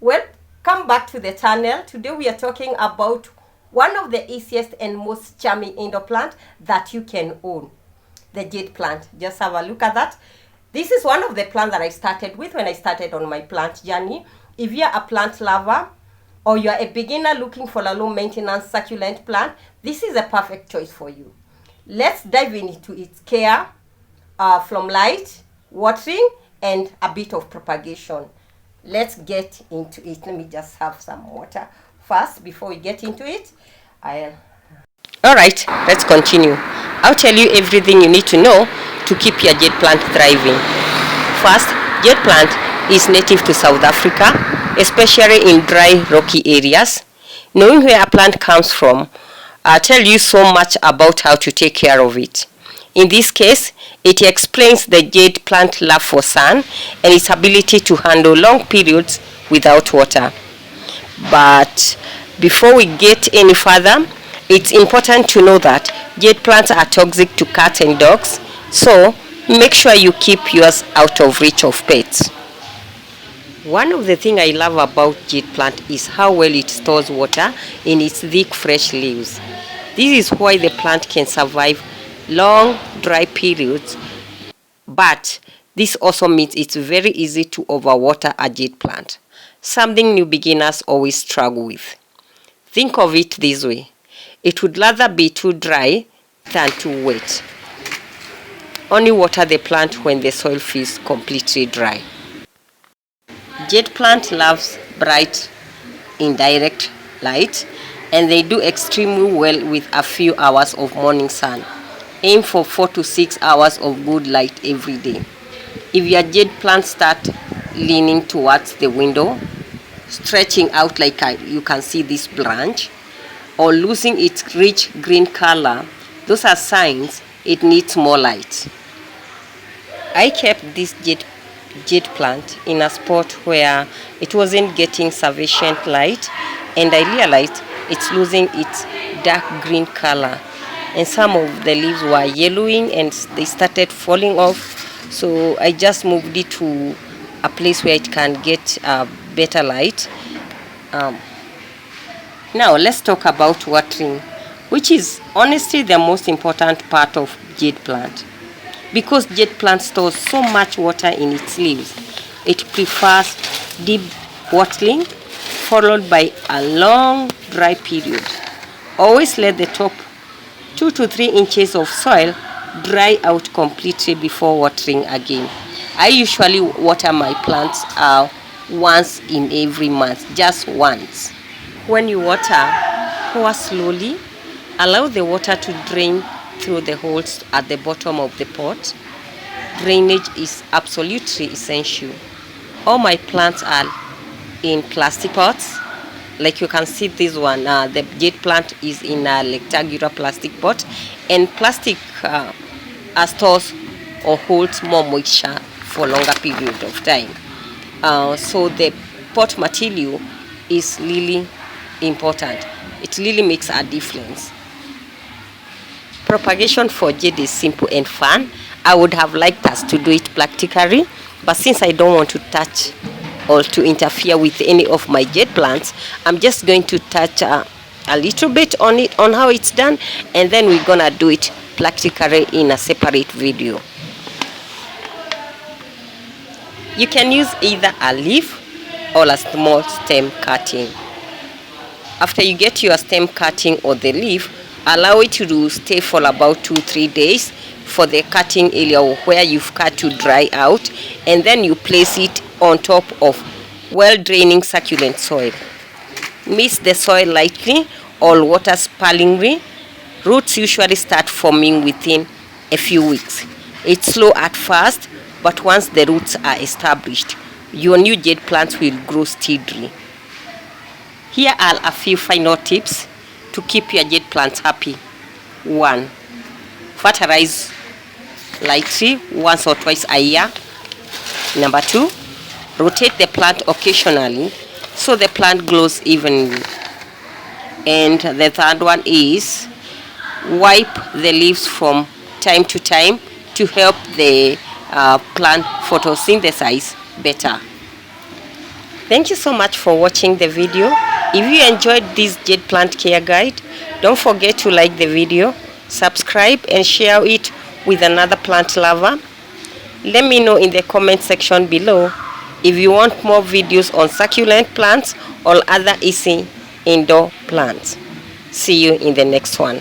Welcome back to the channel. Today we are talking about one of the easiest and most charming indoor plant that you can own, the jade plant. Just have a look at that. This is one of the plants that I started with when I started on my plant journey. If you're a plant lover or you're a beginner looking for a low maintenance succulent plant, this is a perfect choice for you. Let's dive into its care from light, watering, and a bit of propagation. Let's get into it. Let me just have some water first before we get into it. Alright, let's continue. I'll tell you everything you need to know to keep your jade plant thriving. First, jade plant is native to South Africa, especially in dry, rocky areas. Knowing where a plant comes from, I'll tell you so much about how to take care of it. In this case, it explains the jade plant love for sun and its ability to handle long periods without water. But before we get any further, it's important to know that jade plants are toxic to cats and dogs, so make sure you keep yours out of reach of pets. One of the things I love about jade plant is how well it stores water in its thick fresh leaves. This is why the plant can survive long dry periods, but this also means it's very easy to overwater a jade plant, something new beginners always struggle with. Think of it this way: it would rather be too dry than too wet. Only water the plant when the soil feels completely dry. Jade plant loves bright indirect light, and they do extremely well with a few hours of morning sun. Aim for 4 to 6 hours of good light every day. If your jade plant start leaning towards the window, stretching out like you can see this branch, or losing its rich green color, those are signs it needs more light. I kept this jade plant in a spot where it wasn't getting sufficient light, and I realized it's losing its dark green color, and some of the leaves were yellowing and they started falling off. So I just moved it to a place where it can get better light. Now let's talk about watering, which is honestly the most important part of jade plant. Because jade plant stores so much water in its leaves, it prefers deep watering followed by a long dry period. Always let the top 2 to 3 inches of soil dry out completely before watering again. I usually water my plants once in every month, just once. When you water, pour slowly. Allow the water to drain through the holes at the bottom of the pot. Drainage is absolutely essential. All my plants are in plastic pots. Like you can see this one, the jade plant is in a rectangular plastic pot, and plastic stores or holds more moisture for longer period of time. So the pot material is really important. It really makes a difference. Propagation for jade is simple and fun. I would have liked us to do it practically, but since I don't want to touch or to interfere with any of my jade plants, I'm just going to touch a little bit on it, on how it's done, and then we're gonna do it practically in a separate video. You can use either a leaf or a small stem cutting. After you get your stem cutting or the leaf, allow it to stay for about 2-3 days for the cutting area where you've cut to dry out, and then you place it on top of well-draining succulent soil. Mix the soil lightly or water sparingly. Roots usually start forming within a few weeks. It's slow at first, but once the roots are established, your new jade plants will grow steadily. Here are a few final tips to keep your jade plants happy. 1. Fertilize lightly once or twice a year. Number 2. Rotate the plant occasionally so the plant grows evenly. And the third one is wipe the leaves from time to time to help the plant photosynthesize better. Thank you so much for watching the video. If you enjoyed this jade plant care guide, don't forget to like the video, subscribe and share it with another plant lover. Let me know in the comment section below if you want more videos on succulent plants or other easy indoor plants. See you in the next one.